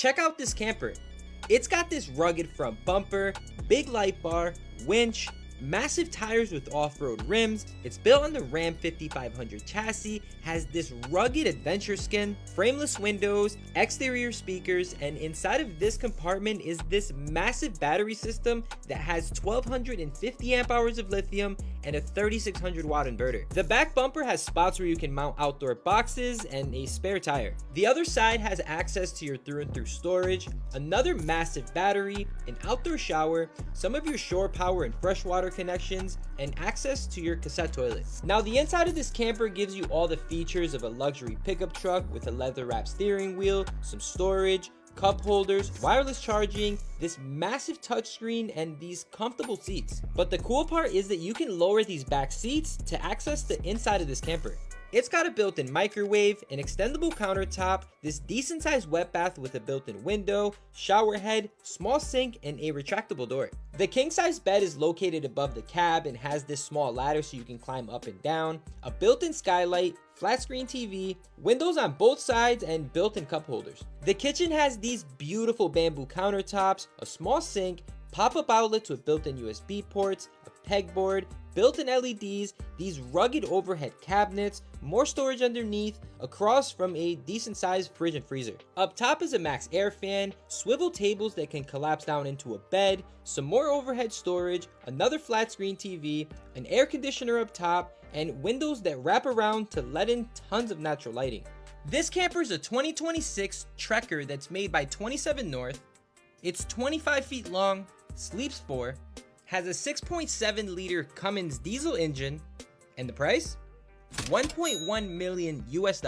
Check out this camper. It's got this rugged front bumper, big light bar, winch, massive tires with off-road rims. It's built on the Ram 5500 chassis, has this rugged adventure skin, frameless windows, exterior speakers, and inside of this compartment is this massive battery system that has 1250 amp hours of lithium and a 3600 watt inverter. The back bumper has spots where you can mount outdoor boxes and a spare tire. The other side has access to your through and through storage, another massive battery, an outdoor shower, some of your shore power and freshwater connections, and access to your cassette toilet. Now the inside of this camper gives you all the features of a luxury pickup truck with a leather wrapped steering wheel, some storage, cup holders, wireless charging, this massive touchscreen, and these comfortable seats. But the cool part is that you can lower these back seats to access the inside of this camper. It's got a built-in microwave, an extendable countertop, this decent sized wet bath with a built-in window, shower head, small sink, and a retractable door. The king-size bed is located above the cab and has this small ladder so you can climb up and down, a built-in skylight, flat screen TV, windows on both sides, and built-in cup holders. The kitchen has these beautiful bamboo countertops, a small sink, pop-up outlets with built-in USB ports, a pegboard, built-in LEDs, these rugged overhead cabinets, more storage underneath, across from a decent sized fridge and freezer. Up top is a max air fan, swivel tables that can collapse down into a bed, some more overhead storage, another flat screen TV, an air conditioner up top, and windows that wrap around to let in tons of natural lighting. This camper is a 2026 Trekker that's made by 27 North. It's 25 feet long, sleeps 4, has a 6.7 liter Cummins diesel engine, and the price? $1.1 million US.